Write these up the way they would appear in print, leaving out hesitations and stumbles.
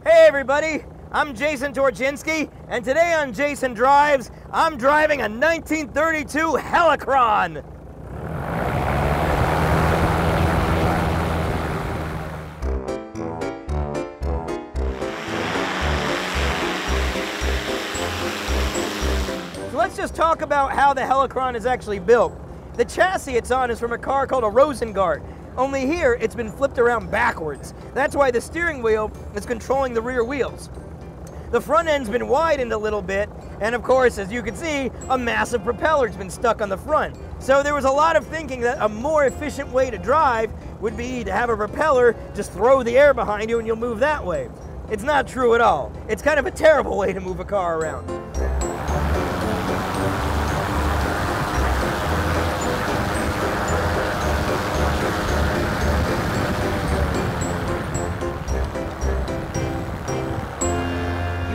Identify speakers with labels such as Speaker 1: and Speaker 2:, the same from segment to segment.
Speaker 1: Hey everybody, I'm Jason Torchinsky, and today on Jason Drives, I'm driving a 1932 Helicron. So let's just talk about how the Helicron is actually built. The chassis it's on is from a car called a Rosengart. Only here, it's been flipped around backwards. That's why the steering wheel is controlling the rear wheels. The front end's been widened a little bit, and of course, as you can see, a massive propeller's been stuck on the front. So there was a lot of thinking that a more efficient way to drive would be to have a propeller, just throw the air behind you and you'll move that way. It's not true at all. It's kind of a terrible way to move a car around.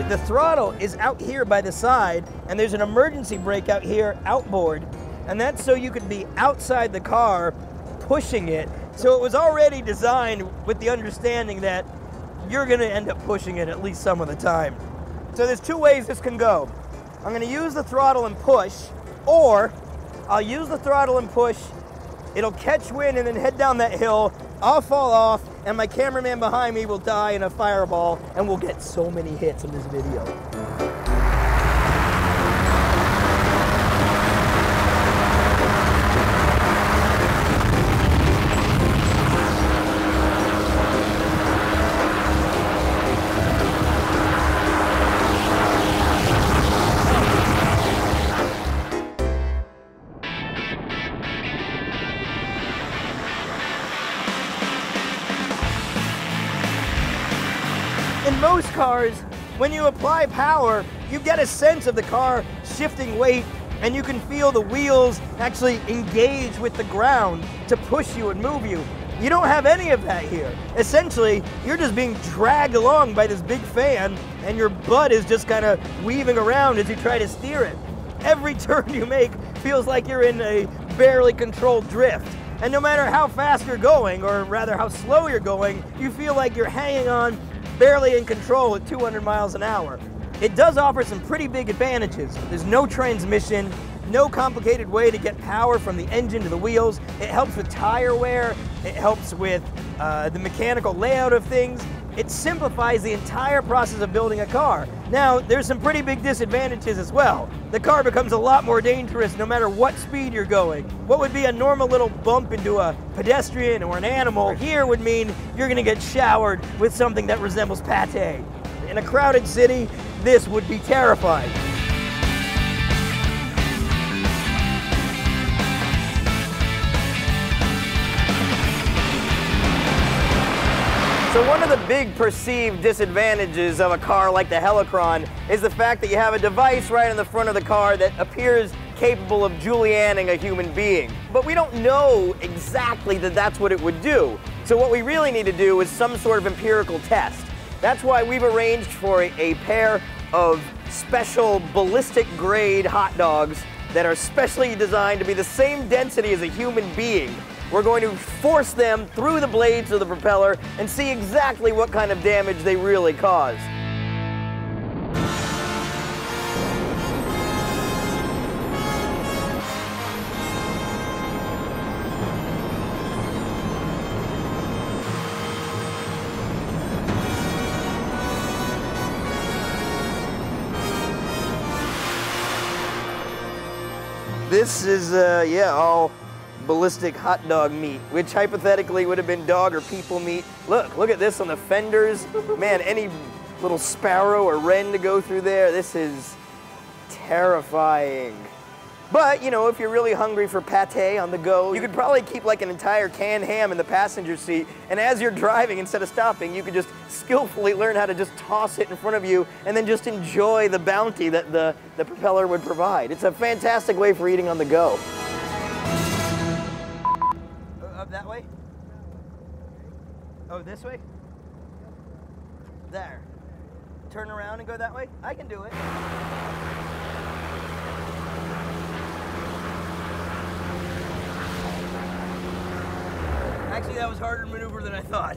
Speaker 1: The throttle is out here by the side, and there's an emergency brake out here outboard, and that's so you could be outside the car pushing it. So it was already designed with the understanding that you're gonna end up pushing it at least some of the time. So there's two ways this can go. I'm gonna use the throttle and push, or I'll use the throttle and push, it'll catch wind and then head down that hill, I'll fall off, and my cameraman behind me will die in a fireball, and we'll get so many hits in this video. In most cars, when you apply power, you get a sense of the car shifting weight, and you can feel the wheels actually engage with the ground to push you and move you. You don't have any of that here. Essentially, you're just being dragged along by this big fan, and your butt is just kind of weaving around as you try to steer it. Every turn you make feels like you're in a barely controlled drift. And no matter how fast you're going, or rather how slow you're going, you feel like you're hanging on barely in control at 200 miles an hour. It does offer some pretty big advantages. There's no transmission, no complicated way to get power from the engine to the wheels. It helps with tire wear, it helps with the mechanical layout of things. It simplifies the entire process of building a car. Now, there's some pretty big disadvantages as well. The car becomes a lot more dangerous no matter what speed you're going. What would be a normal little bump into a pedestrian or an animal here would mean you're gonna get showered with something that resembles pate. In a crowded city, this would be terrifying. So one of the big perceived disadvantages of a car like the Helicron is the fact that you have a device right in the front of the car that appears capable of Julianning a human being. But we don't know exactly that that's what it would do. So what we really need to do is some sort of empirical test. That's why we've arranged for a pair of special ballistic grade hot dogs that are specially designed to be the same density as a human being. We're going to force them through the blades of the propeller and see exactly what kind of damage they really cause. This is, all ballistic hot dog meat, which hypothetically would have been dog or people meat. Look at this on the fenders. Man, any little sparrow or wren to go through there, this is terrifying. But, you know, if you're really hungry for pate on the go, you could probably keep like an entire canned ham in the passenger seat, and as you're driving, instead of stopping, you could just skillfully learn how to just toss it in front of you and then just enjoy the bounty that the propeller would provide. It's a fantastic way for eating on the go. That way? Oh, this way? There. Turn around and go that way? I can do it. Actually, that was harder to maneuver than I thought.